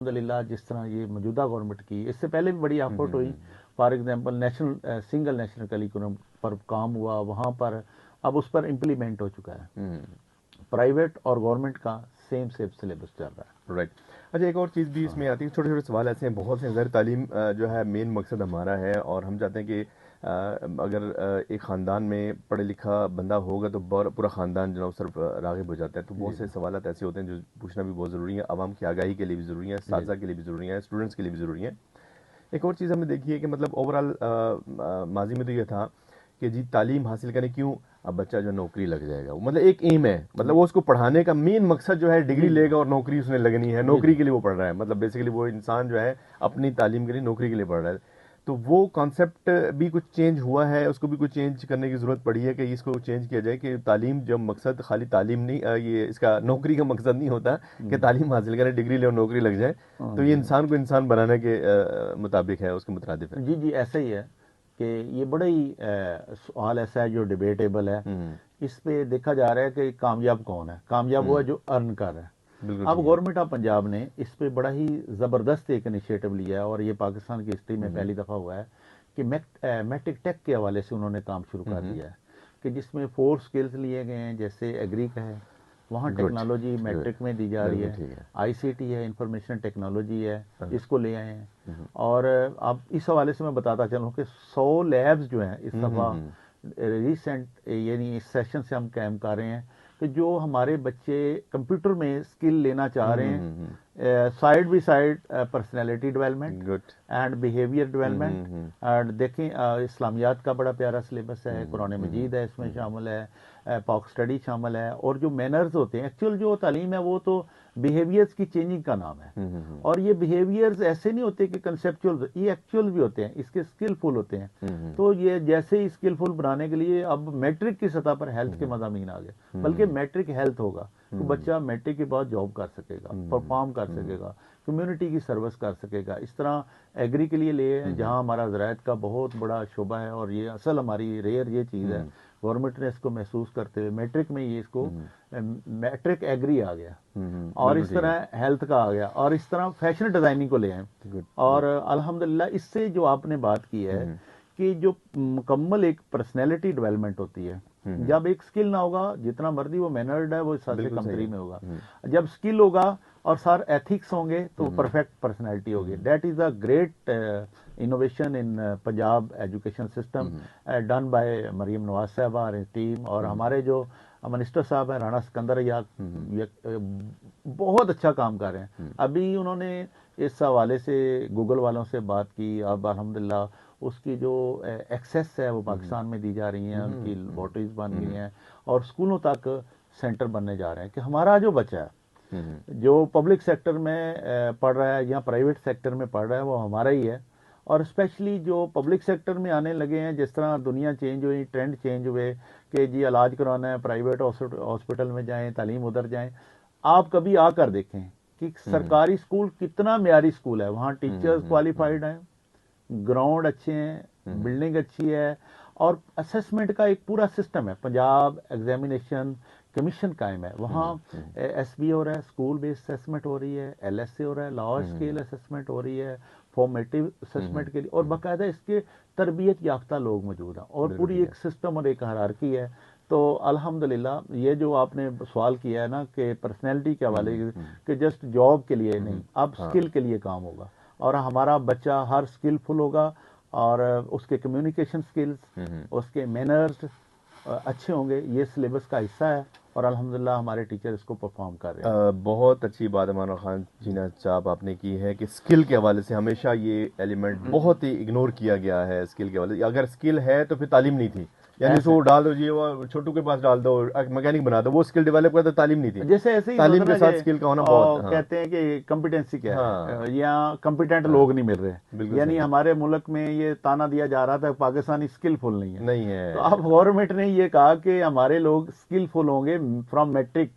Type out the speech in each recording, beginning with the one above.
अल्हम्दुलिल्लाह जिस तरह ये मौजूदा गवर्नमेंट की, इससे पहले भी बड़ी एफर्ट हुई। For example national single national curriculum पर काम हुआ, वहाँ पर अब उस पर इम्प्लीमेंट हो चुका है। प्राइवेट और गवर्नमेंट का सेम सेम सिलेबस चल रहा है। राइट। अच्छा, एक और चीज़ भी इसमें आती है, छोटे छोटे सवाल ऐसे हैं बहुत से। ज़र तालीम जो है मेन मकसद हमारा है, और हम चाहते हैं कि अगर एक ख़ानदान में पढ़े लिखा बंदा होगा तो पूरा ख़ानदान जो है उस तरफ राग़िब हो जाता है। तो बहुत से सवाल ऐसे होते हैं जो पूछना भी बहुत ज़रूरी है, आवाम की आगाही के लिए भी ज़रूरी है, साज़ा के लिए भी ज़रूरी है, स्टूडेंट्स के लिए भी ज़रूरी है। एक और चीज़ हमने देखी है कि मतलब ओवरऑल माजी में तो ये था कि जी तालीम हासिल करें क्यों, अब बच्चा जो नौकरी लग जाएगा, वो मतलब एक एम है, मतलब वो उसको पढ़ाने का मेन मकसद जो है डिग्री लेगा और नौकरी उसने लगनी है, नौकरी के लिए वो पढ़ रहा है। मतलब बेसिकली वो इंसान जो है अपनी तालीम के लिए नौकरी के लिए पढ़ रहा है। तो वो कॉन्सेप्ट भी कुछ चेंज हुआ है, उसको भी कुछ चेंज करने की ज़रूरत पड़ी है कि इसको चेंज किया जाए कि तालीम जब मकसद खाली तालीम नहीं, ये इसका नौकरी का मकसद नहीं होता कि तालीम हासिल करें, डिग्री ले और नौकरी लग जाए। तो ये इंसान को इंसान बनाने के मुताबिक है, उसके मुताबिक है। जी जी, ऐसा ही है कि ये बड़ा ही सवाल ऐसा है जो डिबेटेबल है। इस पे देखा जा रहा है कि कामयाब कौन है। कामयाब वो है जो अर्न कर रहा है। अब गवर्नमेंट ऑफ पंजाब ने इस पे बड़ा ही ज़बरदस्त एक इनिशिएटिव लिया है, और ये पाकिस्तान की हिस्ट्री में पहली दफ़ा हुआ है कि मैट्रिक टेक के हवाले से उन्होंने काम शुरू कर दिया है, कि जिसमें 4 स्किल्स लिए गए हैं। जैसे एग्री का है, वहाँ टेक्नोलॉजी मैट्रिक में दी जा रही है। आईसीटी है, इंफॉर्मेशन टेक्नोलॉजी है, इसको ले आए हैं। और अब इस हवाले से मैं बताता चलूँ कि 100 लैब्स जो हैं इस दफ़ा रिसेंट, यानी इस सेशन से हम कैम कर रहे हैं कि जो हमारे बच्चे कंप्यूटर में स्किल लेना चाह रहे हैं, side by side personality development and behaviour development. And देखें, इस्लामियात का बड़ा प्यारा सिलेबस है, कुरान मजीद है इसमें शामिल है, पॉक स्टडी शामिल है, और जो मैनर्स होते हैं, एक्चुअल जो तालीम है वो तो बिहेवियर्स की चेंजिंग का नाम है। और ये बिहेवियर्स ऐसे नहीं होते कि कंसेप्चुअल, ये एक्चुअल भी होते हैं, इसके स्किलफुल होते हैं। तो ये जैसे ही स्किलफुल बनाने के लिए अब मैट्रिक की सतह पर हेल्थ के मज़ामीन आ गए, बल्कि मैट्रिक हेल्थ होगा तो बच्चा मैट्रिक के बाद जॉब कर सकेगा, परफॉर्म कर सकेगा, कम्युनिटी की सर्विस कर सकेगा। इस तरह एग्री के लिए ले, जहाँ हमारा ज़राअत का बहुत बड़ा शोबा है, और ये असल हमारी रेयर ये चीज़ है, गवर्नमेंट ने इसको महसूस करते हुए मैट्रिक में ये इसको मैट्रिक एग्री आ गया, और इस तरह हेल्थ का आ गया, और इस तरह फैशन डिज़ाइनिंग को ले आए। और अल्हम्दुलिल्लाह इससे जो आपने बात की है कि जो मुकम्मल एक पर्सनैलिटी डेवलपमेंट होती है, जब एक स्किल ना होगा, जितना मर्जी वो मैनर्ड है वो सबसे कमतरी में होगा। जब स्किल होगा और सार एथिक्स होंगे तो परफेक्ट पर्सनैलिटी होगी। That is a great innovation in Punjab education system done by Maryam Nawaz साहबा और टीम, और हमारे जो मिनिस्टर साहब हैं राणा सिकंदर याद, बहुत अच्छा काम कर रहे हैं। अभी उन्होंने इस हवाले से गूगल वालों से बात की, अब अल्हम्दुलिल्लाह उसकी जो एक्सेस है वो पाकिस्तान में दी जा रही हैं, उनकी लेबॉर्ट्रीज बन गई हैं, और स्कूलों तक सेंटर बनने जा रहे हैं कि हमारा जो बच्चा है जो पब्लिक सेक्टर में पढ़ रहा है या प्राइवेट सेक्टर में पढ़ रहा है वो हमारा ही है। और स्पेशली जो पब्लिक सेक्टर में आने लगे हैं, जिस तरह दुनिया चेंज हुई, ट्रेंड चेंज हुए कि जी इलाज कराना है प्राइवेट हॉस्पिटल में जाएं, तालीम उधर जाएं। आप कभी आकर देखें कि सरकारी स्कूल कितना म्यारी स्कूल है, वहाँ टीचर्स क्वालिफाइड हैं, ग्राउंड अच्छे हैं, बिल्डिंग अच्छी है, और असेसमेंट का एक पूरा सिस्टम है। पंजाब एग्जामिनेशन कमीशन कायम है, वहाँ एसबी हो रहा है, स्कूल बेस्ड असेसमेंट हो रही है, एलएसए हो रहा है, लार्ज स्केल असेसमेंट हो रही है, फॉर्मेटिव असेसमेंट के लिए, और बाकायदा इसके तरबियत याफ्ता लोग मौजूद हैं, और पूरी एक सिस्टम और एक हायरार्की है। तो अल्हम्दुलिल्लाह ये जो आपने सवाल किया है ना कि पर्सनैलिटी के हवाले कि जस्ट जॉब के लिए नहीं, अब स्किल के लिए काम होगा, और हमारा बच्चा हर स्किलफुल होगा, और उसके कम्युनिकेशन स्किल्स, उसके मैनर्स अच्छे होंगे। ये सिलेबस का हिस्सा है, और अल्हम्दुलिल्लाह हमारे टीचर इसको परफॉर्म कर रहे हैं। बहुत अच्छी बात अमान खान जीना साहब आपने की है कि स्किल के हवाले से हमेशा ये एलिमेंट बहुत ही इग्नोर किया गया है। स्किल के हवाले से अगर स्किल है तो फिर तालीम नहीं थी, यानी उसको डाल दो जी, वो छोटू के पास डाल दो, मैकेनिक बना दो, वो स्किल डेवलप करता, तालीम नहीं थी। जैसे ऐसे ही तालीम के साथ स्किल का होना बहुत, कहते हैं कि कॉम्पिटेंसी क्या है, या कॉम्पिटेंट लोग नहीं मिल रहे, यानी हमारे मुल्क में ये ताना दिया जा रहा था पाकिस्तानी स्किलफुल नहीं है। तो अब गवर्नमेंट ने ये कहा कि हमारे लोग स्किलफुल होंगे फ्रॉम मैट्रिक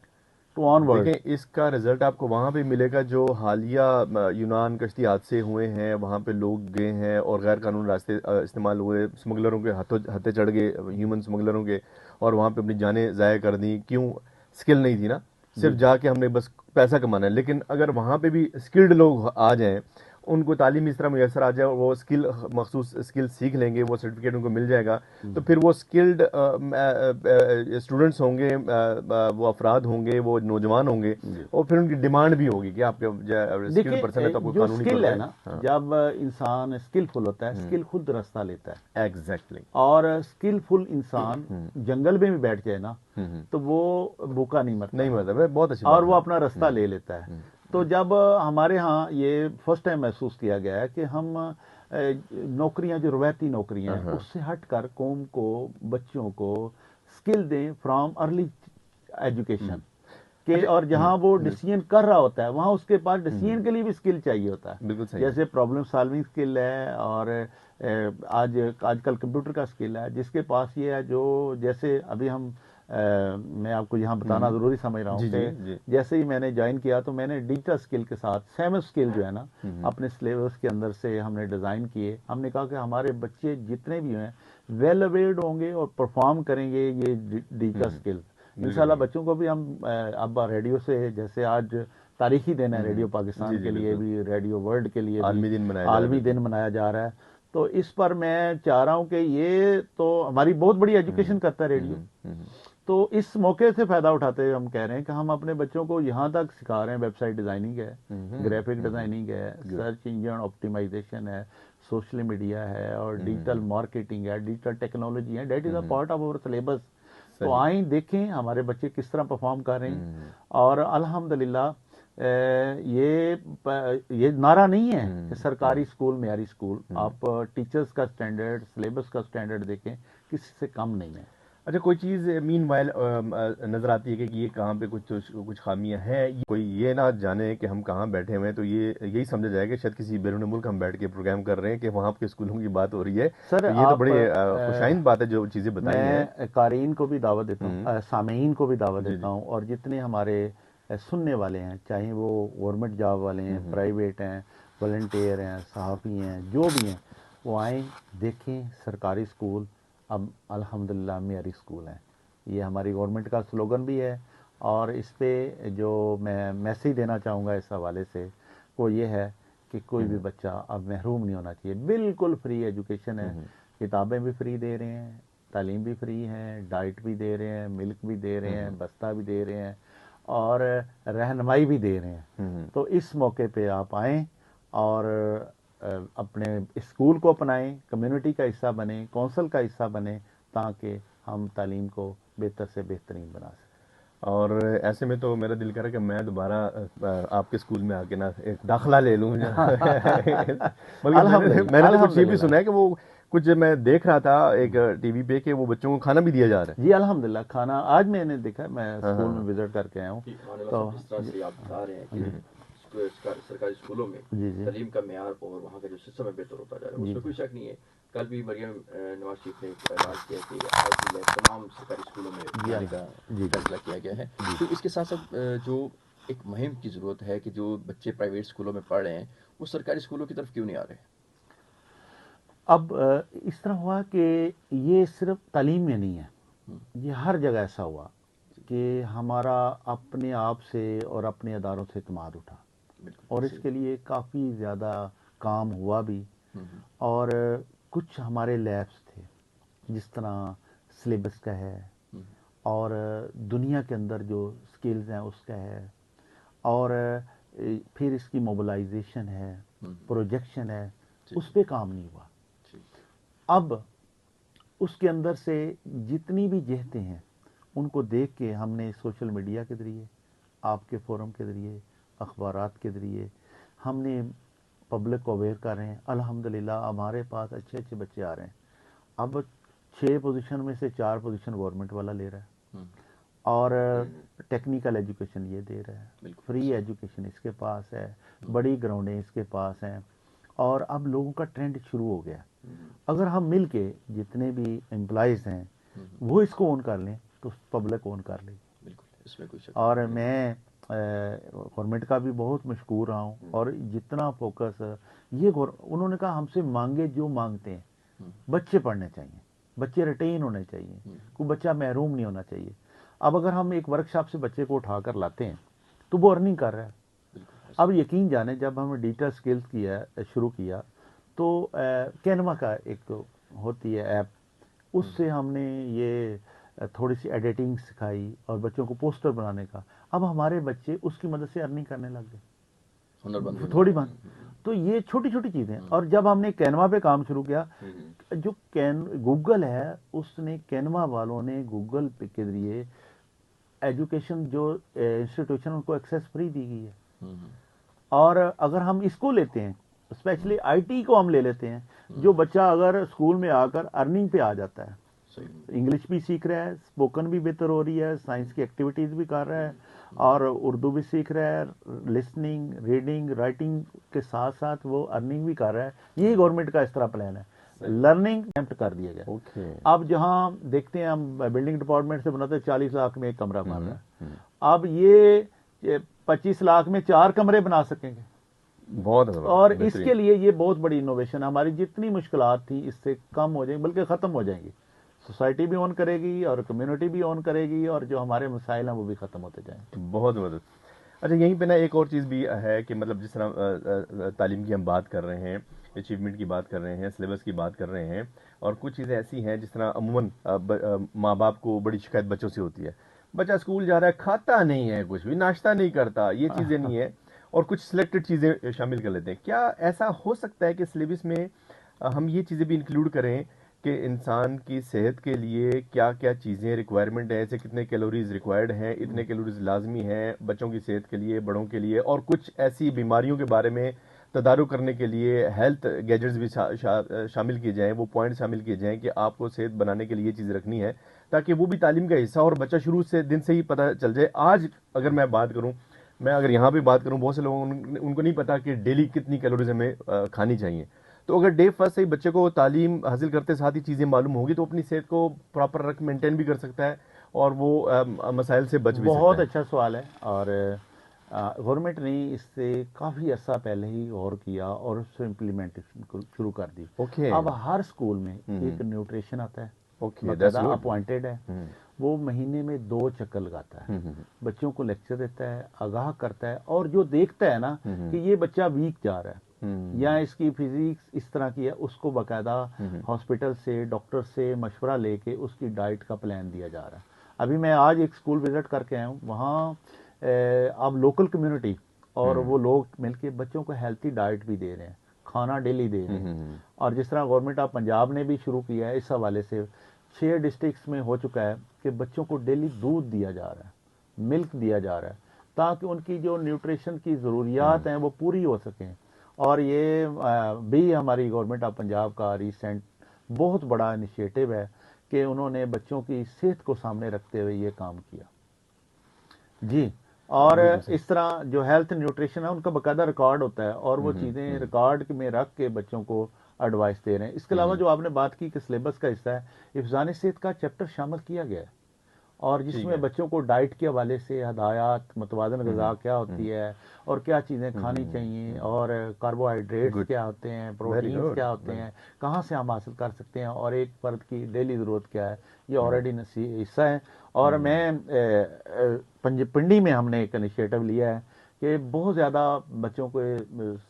टू ऑनवर्ड। देखें इसका रिजल्ट आपको वहाँ पे मिलेगा जो हालिया यूनान कश्ती हादसे हुए हैं, वहाँ पे लोग गए हैं और गैर कानूनी रास्ते इस्तेमाल हुए, स्मगलरों के हथे चढ़ गए, ह्यूमन स्मगलरों के, और वहाँ पे अपनी जानें ज़ाया कर दी। क्यों? स्किल नहीं थी ना। सिर्फ जाके हमने बस पैसा कमाना है, लेकिन अगर वहाँ पे भी स्किल्ड लोग आ जाएं, उनको तालीम इस तरह मुयसर आ जाए और वो स्किल मखसूस स्किल सीख लेंगे, वो सर्टिफिकेट उनको मिल जाएगा, तो फिर वो स्किल्ड स्टूडेंट्स होंगे, वो अफराद होंगे, वो नौजवान होंगे, और फिर उनकी डिमांड भी होगी कि आपके स्किल्ड पर्सन है तो आपको जो कानूनी स्किल तौर है पे। ना, हाँ, जब इंसान स्किलफुल होता है, स्किल खुद रास्ता लेता है। एग्जैक्टली। और स्किलफुल इंसान जंगल में भी बैठ जाए ना, तो वो भूखा नहीं मरता नहीं मतलब है, बहुत अच्छी और बात वो है। अपना रास्ता ले लेता है। तो जब हमारे यहाँ ये फर्स्ट टाइम महसूस किया गया है कि हम नौकरियां, जो रवायती नौकरियां हैं, उससे हटकर कौम को, बच्चों को स्किल दें फ्रॉम अर्ली एजुकेशन के, और जहां वो डिसीजन कर रहा होता है वहां उसके पास डिसीजन के लिए भी स्किल चाहिए होता है। बिल्कुल सही है। जैसे प्रॉब्लम सॉल्विंग स्किल है, और आजकल कंप्यूटर का स्किल है, जिसके पास ये है, जो जैसे अभी हम मैं आपको यहाँ बताना ज़रूरी समझ रहा हूँ जी जी कि जी। जैसे ही मैंने ज्वाइन किया तो मैंने डिजिटल स्किल के साथ 7 स्किल जो है ना, अपने सिलेबस के अंदर से हमने डिज़ाइन किए। हमने कहा कि हमारे बच्चे जितने भी हैं वेल अवेयर्ड होंगे और परफॉर्म करेंगे ये डिजिटल स्किल। इंशाल्लाह बच्चों को भी हम अब रेडियो से, जैसे आज तारीखी दिन है रेडियो जी पाकिस्तान जी के लिए बिल्कुल। भी, रेडियो वर्ल्ड के लिए भी आलमी दिन मनाया जा रहा है, आलमी दिन बिल्कुल। मनाया जा रहा है। तो इस पर मैं चाह रहा हूं कि ये तो हमारी बहुत बड़ी एजुकेशन करता है रेडियो। तो इस मौके से फायदा उठाते हुए हम कह रहे हैं कि हम अपने बच्चों को यहाँ तक सिखा रहे हैं, वेबसाइट डिजाइनिंग है, ग्राफिक डिजाइनिंग है, सर्च इंजन ऑप्टिमाइजेशन है, सोशल मीडिया है, और डिजिटल मार्केटिंग है, डिजिटल टेक्नोलॉजी है। That is a part of our syllabus. तो आए देखें हमारे बच्चे किस तरह परफॉर्म कर रहे हैं। और अल्हम्दुलिल्लाह ये नारा नहीं है कि सरकारी स्कूल मेयारी स्कूल। आप टीचर्स का स्टैंडर्ड, सिलेबस का स्टैंडर्ड देखें, किसी से कम नहीं है। अच्छा, कोई चीज़ मीन वाइल नज़र आती है कि ये कहाँ पे कुछ खामियां हैं, कोई ये ना जाने कि हम कहाँ बैठे हुए हैं, तो ये यही समझा जाए कि शायद किसी बैरून मुल्क हम बैठ के प्रोग्राम कर रहे हैं कि वहाँ के स्कूलों की बात हो रही है। सर तो ये तो आप बड़ी खुशाइंद बात है जो चीज़ें बताई हैं। मैं कारीन को भी दावत देता हूँ, सामीन को भी दावत जी देता जी। हूँ, और जितने हमारे सुनने वाले हैं, चाहे वो गवर्नमेंट जॉब वाले हैं, प्राइवेट हैं, वॉलंटियर हैं, सहाफ़ी हैं, जो भी हैं, वो आएँ देखें सरकारी स्कूल अब अल्हम्दुलिल्लाह मेयारी स्कूल हैं। ये हमारी गवर्नमेंट का स्लोगन भी है। और इस पे जो मैं मैसेज देना चाहूँगा इस हवाले से, वो ये है कि कोई भी बच्चा अब महरूम नहीं होना चाहिए। बिल्कुल फ्री एजुकेशन है, किताबें भी फ्री दे रहे हैं, तालीम भी फ्री है, डाइट भी दे रहे हैं, मिल्क भी दे रहे हैं, बस्ता भी दे रहे हैं, और रहनुमाई भी दे रहे हैं। तो इस मौके पे आप आएँ और अपने स्कूल को अपनाएं, कम्युनिटी का हिस्सा बने, कौंसल का हिस्सा बने, ताकि हम तालीम को बेहतर से बेहतरीन बना सकें। और ऐसे में तो मेरा दिल कर रहा है कि मैं दोबारा आपके स्कूल में आके ना एक दाखिला ले लूँ। बल्कि मैंने तो कुछ ये भी सुना अल्हम्दुलिल्लाह। है कि वो कुछ मैं देख रहा था एक टीवी पे कि वो बच्चों को खाना भी दिया जा रहा है। जी अल्हम्दुलिल्लाह, खाना आज मैंने देखा, मैं स्कूल में विजिट करके आया हूँ। तो जिस तरह से आप बता रहे हैं कि सरकारी स्कूलों में जी तालीम का मेयार और वहाँ का जो सिस्टम है बेहतर होता जा रहा है, उसमें कोई शक नहीं है। कल भी मरियम नवाज शरीफ ने ऐलान किया कि आज में तमाम सरकारी स्कूलों में जाने का फैसला किया गया है। तो इसके साथ साथ जो एक मुहिम की ज़रूरत है कि जो बच्चे प्राइवेट स्कूलों में पढ़ रहे हैं वो सरकारी स्कूलों की तरफ क्यों नहीं आ रहे? अब इस तरह हुआ कि ये सिर्फ तालीम में नहीं है, ये हर जगह ऐसा हुआ कि हमारा अपने आप से और अपने अदारों से इत्मीनान उठा, और इसके लिए काफ़ी ज़्यादा काम हुआ भी। और कुछ हमारे लैब्स थे, जिस तरह सिलेबस का है, और दुनिया के अंदर जो स्किल्स हैं उसका है, और फिर इसकी मोबिलाइजेशन है, प्रोजेक्शन है, उस पर काम नहीं हुआ। अब उसके अंदर से जितनी भी जहतें हैं उनको देख के हमने सोशल मीडिया के ज़रिए, आपके फोरम के ज़रिए, अखबारात के ज़रिए हमने पब्लिक को अवेयर कर रहे हैं। अल्हम्दुलिल्लाह हमारे पास अच्छे अच्छे बच्चे आ रहे हैं। अब 6 पोजीशन में से 4 पोजीशन गवर्नमेंट वाला ले रहा है, और टेक्निकल एजुकेशन ये दे रहा है, फ्री एजुकेशन इसके पास है, बड़ी ग्राउंडें इसके पास हैं, और अब लोगों का ट्रेंड शुरू हो गया। अगर हम मिल के जितने भी एम्प्लॉयज़ हैं वो इसको ओन कर लें तो पब्लिक ओन कर लेगी। बिल्कुल, इसमें कोई शक और मैं गवर्नमेंट का भी बहुत मशकूर रहा हूँ, और जितना फोकस ये उन्होंने कहा हमसे मांगे जो मांगते हैं, बच्चे पढ़ने चाहिए, बच्चे रिटेन होने चाहिए, कोई बच्चा महरूम नहीं होना चाहिए। अब अगर हम एक वर्कशॉप से बच्चे को उठा कर लाते हैं तो वो अर्निंग कर रहा है। अब यकीन जाने जब हमने डिजिटल स्किल्स किया शुरू किया तो कैनवा का एक होती है ऐप, उससे हमने ये थोड़ी सी एडिटिंग सिखाई और बच्चों को पोस्टर बनाने का। अब हमारे बच्चे उसकी मदद से अर्निंग करने लग गए थोड़ी बहुत। तो ये छोटी छोटी चीज़ें। और जब हमने कैनवा पे काम शुरू किया, जो गूगल है उसने, कैनवा वालों ने गूगल पे के जरिए एजुकेशन जो इंस्टीट्यूशन उनको एक्सेस फ्री दी गई है। और अगर हम इसको लेते हैं, स्पेशली आईटी को हम ले लेते हैं, जो बच्चा अगर स्कूल में आकर अर्निंग पे आ जाता है, इंग्लिश भी सीख रहा है, स्पोकन भी बेहतर हो रही है, साइंस की एक्टिविटीज़ भी कर रहा है और उर्दू भी सीख रहा है, लिसनिंग रीडिंग राइटिंग के साथ साथ वो अर्निंग भी कर रहा है। यही गवर्नमेंट का इस तरह प्लान है। लर्निंग अटेम्प्ट कर दिया गया। अब जहाँ देखते हैं हम बिल्डिंग डिपार्टमेंट से बनाते हैं 40 लाख में एक कमरा बन रहा है, अब ये 25 लाख में 4 कमरे बना सकेंगे। बहुत। और इसके लिए ये बहुत बड़ी इनोवेशन है। हमारी जितनी मुश्किलात थी इससे कम हो जाएंगी, बल्कि ख़त्म हो जाएंगी। सोसाइटी भी ऑन करेगी और कम्युनिटी भी ऑन करेगी और जो हमारे मसाइल हैं वो भी ख़त्म होते जाएंगे। बहुत बहुत। अच्छा, यहीं पे ना एक और चीज़ भी है कि मतलब जिस तरह तालीम की हम बात कर रहे हैं, अचीवमेंट की बात कर रहे हैं, सिलेबस की बात कर रहे हैं, और कुछ चीज़ें ऐसी हैं जिस तरह अमूमन माँ बाप को बड़ी शिकायत बच्चों से होती है, बच्चा स्कूल जा रहा है, खाता नहीं है, कुछ भी नाश्ता नहीं करता, ये चीज़ें नहीं है, और कुछ सिलेक्टेड चीज़ें शामिल कर लेते हैं। क्या ऐसा हो सकता है कि सिलेबस में हम ये चीज़ें भी इंक्लूड करें कि इंसान की सेहत के लिए क्या क्या चीज़ें रिक्वायरमेंट है, ऐसे कितने कैलोरीज रिक्वायर्ड हैं, इतने कैलोरीज लाजमी हैं बच्चों की सेहत के लिए, बड़ों के लिए, और कुछ ऐसी बीमारियों के बारे में तदारुक करने के लिए हेल्थ गैजेट्स भी शामिल किए जाएं, वो पॉइंट शामिल किए जाएं कि आपको सेहत बनाने के लिए ये चीज़ रखनी है, ताकि वो भी तालीम का हिस्सा और बच्चा शुरू से दिन से ही पता चल जाए। आज अगर मैं बात करूँ, मैं अगर यहाँ पे बात करूँ, बहुत से लोगों उनको नहीं पता कि डेली कितनी कैलोरीज हमें खानी चाहिए। तो अगर डे फर्स्ट से ही बच्चे को तालीम हासिल करते साथ ही चीज़ें मालूम होगी तो अपनी सेहत को प्रॉपर रख मेंटेन भी कर सकता है और वो मसाइल से बच भी सकता है। बहुत अच्छा सवाल है। और गवर्नमेंट ने इससे काफ़ी अर्सा पहले ही गौर किया और उससे इम्प्लीमेंटेशन शुरू कर दी। अब हर स्कूल में एक न्यूट्रिशन आता है, अपॉइंटेड है, वो महीने में 2 चक्कर लगाता है, बच्चों को लेक्चर देता है, आगाह करता है, और जो देखता है ना कि ये बच्चा वीक जा रहा है या इसकी फिजिक्स इस तरह की है, उसको बाकायदा हॉस्पिटल से डॉक्टर से मशवरा लेके उसकी डाइट का प्लान दिया जा रहा है। अभी मैं आज एक स्कूल विजिट करके आया हूँ, वहाँ अब लोकल कम्युनिटी और वो लोग मिलके बच्चों को हेल्थी डाइट भी दे रहे हैं, खाना डेली दे रहे हैं। और जिस तरह गवर्नमेंट ऑफ पंजाब ने भी शुरू किया है, इस हवाले से 6 डिस्ट्रिक्ट्स में हो चुका है कि बच्चों को डेली दूध दिया जा रहा है, मिल्क दिया जा रहा है, ताकि उनकी जो न्यूट्रिशन की ज़रूरियात हैं वो पूरी हो सकें। और ये भी हमारी गवर्नमेंट ऑफ पंजाब का रिसेंट बहुत बड़ा इनिशिएटिव है कि उन्होंने बच्चों की सेहत को सामने रखते हुए ये काम किया जी। और इस तरह जो हेल्थ न्यूट्रिशन है उनका बाकायदा रिकॉर्ड होता है और वो चीज़ें रिकॉर्ड में रख के बच्चों को एडवाइस दे रहे हैं। इसके अलावा जो आपने बात की कि सिलेबस का हिस्सा है, हिफ्ज़ान सेहत का चैप्टर शामिल किया गया है और जिसमें बच्चों को डाइट के हवाले से हदायत, मुतवाज़न ग़िज़ा क्या होती है और क्या चीज़ें खानी चाहिए, और कार्बोहाइड्रेट्स क्या होते हैं, प्रोटीन्स क्या होते हैं, कहाँ से हम हासिल कर सकते हैं, और एक फ़र्द की डेली ज़रूरत क्या है, ये ऑलरेडी हिस्सा है। और मैं पिंडी में हमने एक इनिशिएटिव लिया है कि बहुत ज़्यादा बच्चों को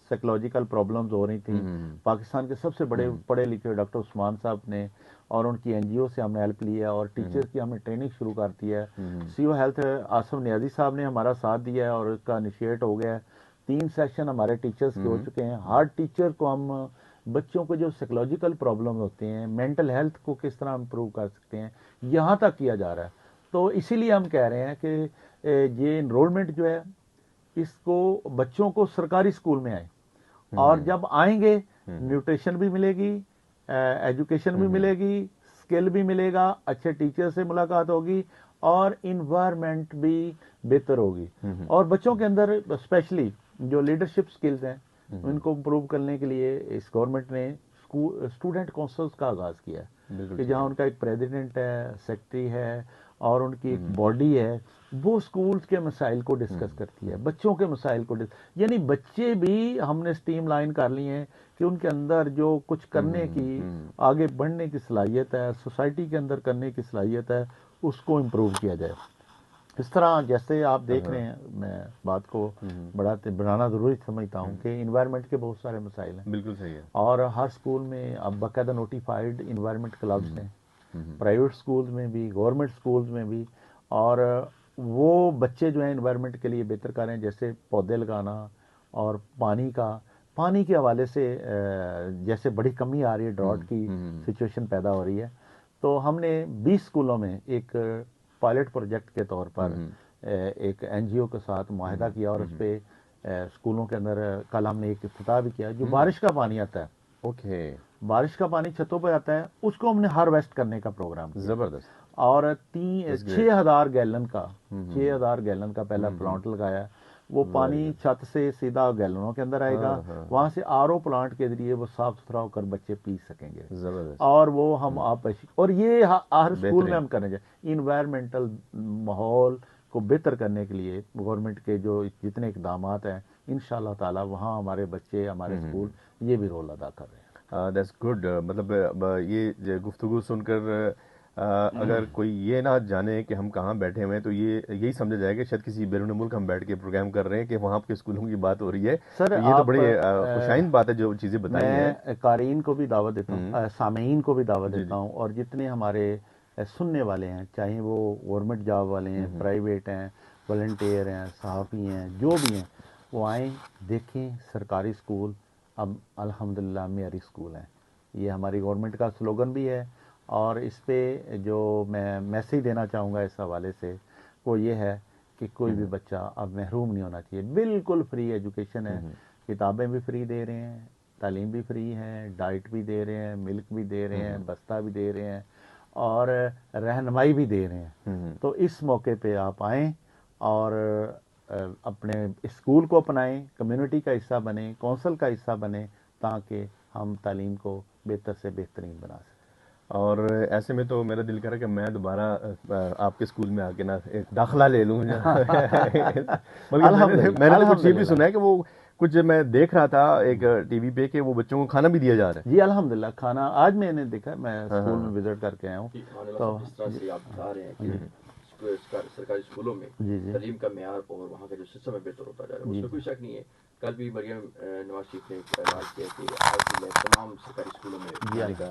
साइकोलॉजिकल प्रॉब्लम्स हो रही थी। पाकिस्तान के सबसे बड़े पढ़े लिखे डॉक्टर उस्मान साहब ने और उनकी एनजीओ से हमने हेल्प लिया और टीचर्स की हमने ट्रेनिंग शुरू कर दी है। सीओ हेल्थ आसिफ नियाजी साहब ने हमारा साथ दिया है और उसका इनिशिएट हो गया है। 3 सेशन हमारे टीचर्स के हो चुके हैं। हर टीचर को हम बच्चों को जो साइकोलॉजिकल प्रॉब्लम होते हैं, मेंटल हेल्थ को किस तरह इम्प्रूव कर सकते हैं, यहाँ तक किया जा रहा है। तो इसीलिए हम कह रहे हैं कि ये इनरोलमेंट जो है इसको बच्चों को सरकारी स्कूल में आए और जब आएंगे न्यूट्रिशन भी मिलेगी, एजुकेशन भी मिलेगी, स्किल भी मिलेगा, अच्छे टीचर से मुलाकात होगी और इन्वायरमेंट भी बेहतर होगी। और बच्चों के अंदर स्पेशली जो लीडरशिप स्किल्स हैं उनको इम्प्रूव करने के लिए इस गवर्नमेंट ने स्टूडेंट काउंसिल्स का आगाज़ किया है कि जहाँ उनका एक प्रेसिडेंट है, सेक्रेटरी है और उनकी एक बॉडी है, वो स्कूल्स के मसाइल को डिस्कस करती है, बच्चों के मसाइल को यानी बच्चे भी हमने स्ट्रीम लाइन कर लिए हैं कि उनके अंदर जो कुछ करने की, आगे बढ़ने की सलाहियत है, सोसाइटी के अंदर करने की सलाहियत है, उसको इम्प्रूव किया जाए। इस तरह जैसे आप देख रहे हैं, मैं बात को बनाना ज़रूरी समझता हूँ कि इन्वायरमेंट के बहुत सारे मसाइल हैं। बिल्कुल सही है। और हर स्कूल में अब बाकायदा नोटिफाइड इन्वायरमेंट क्लब्स हैं, प्राइवेट स्कूल्स में भी, गवर्नमेंट स्कूल्स में भी। और वो बच्चे जो हैं इन्वायरमेंट के लिए बेहतर कर रहे हैं, जैसे पौधे लगाना और पानी के हवाले से जैसे बड़ी कमी आ रही है, ड्रॉट की सिचुएशन पैदा हो रही है, तो हमने 20 स्कूलों में एक पायलट प्रोजेक्ट के तौर पर एक एनजीओ के साथ मुआहदा किया और उस पर स्कूलों के अंदर कल हमने एक इफ्तिताह भी किया। जो बारिश का पानी आता है, ओके, बारिश का पानी छतों पर आता है, उसको हमने हार्वेस्ट करने का प्रोग्राम किया। जबरदस्त। और 6,000 गैलन का 6,000 गैलन का पहला प्लांट लगाया। वो पानी छत से सीधा गैलनों के अंदर आएगा, वहां से आरओ प्लांट के जरिए वो साफ सुथरा होकर बच्चे पी सकेंगे। जबरदस्त। और वो हम आप और ये हर स्कूल में हम करेंगे। इन्वायरमेंटल माहौल को बेहतर करने के लिए गवर्नमेंट के जो जितने इकदाम हैं, इंशाल्लाह ताला वहाँ हमारे बच्चे, हमारे स्कूल ये भी रोल अदा कर रहे हैं। That's good. मतलब ये गुफ्तगू सुनकर अगर कोई ये ना जाने कि हम कहाँ बैठे हुए हैं, तो ये यही समझा जाएगा शायद किसी बैरून मुल्क हम बैठ के प्रोग्राम कर रहे हैं कि वहाँ आपके स्कूलों की बात हो रही है। सर, तो ये तो बड़ी खुशाइन बात है जो चीज़ें बताई हैं। मैं कारीन को भी दावत देता हूँ, सामीन को भी दावत देता हूँ, और जितने हमारे सुनने वाले हैं, चाहे वो गवर्नमेंट जॉब वाले हैं, प्राइवेट हैं, वॉलंटियर हैं, सहाफ़ी हैं, जो भी हैं, वो आएँ, देखें सरकारी स्कूल अब अल्हम्दुलिल्लाह मेरी स्कूल हैं। ये हमारी गवर्नमेंट का स्लोगन भी है। और इस पे जो मैं मैसेज देना चाहूँगा इस हवाले से, वो ये है कि कोई भी बच्चा अब महरूम नहीं होना चाहिए। बिल्कुल फ्री एजुकेशन है, किताबें भी फ्री दे रहे हैं, तालीम भी फ्री है, डाइट भी दे रहे हैं, मिल्क भी दे रहे हैं, बस्ता भी दे रहे हैं, और रहनुमाई भी दे रहे हैं। तो इस मौके पे आप आएँ और अपने स्कूल को अपनाएं, कम्युनिटी का हिस्सा बने, कौंसल का हिस्सा बने, ताकि हम तालीम को बेहतर से बेहतरीन बना सकें। और ऐसे में तो मेरा दिल कर रहा है कि मैं दोबारा आपके स्कूल में आके ना एक दाखिला ले लूँ। मैंने तो कुछ ये भी सुना है कि वो कुछ मैं देख रहा था एक टीवी पे कि वो बच्चों को खाना भी दिया जा रहा है। जी अल्हम्दुलिल्लाह, खाना आज मैंने देखा, मैं स्कूल में विजिट करके आया हूँ। तो जिस तरह से आप बता रहे हैं कि सरकारी स्कूलों में तालीम का मेयार और वहाँ का जो सिस्टम है बेहतर होता जा रहा है, उसमें कोई शक नहीं है। कल भी मरियम नवाज शरीफ ने ऐलान किया कि आज तमाम सरकारी स्कूलों में जाने का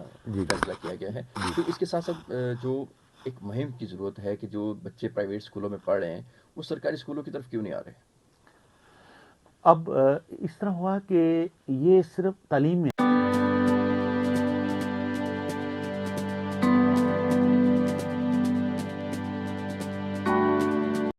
फैसला किया गया है। तो इसके साथ साथ जो एक मुहिम की ज़रूरत है कि जो बच्चे प्राइवेट स्कूलों में पढ़ रहे हैं वो सरकारी स्कूलों की तरफ क्यों नहीं आ रहे? अब इस तरह हुआ कि ये सिर्फ तालीम में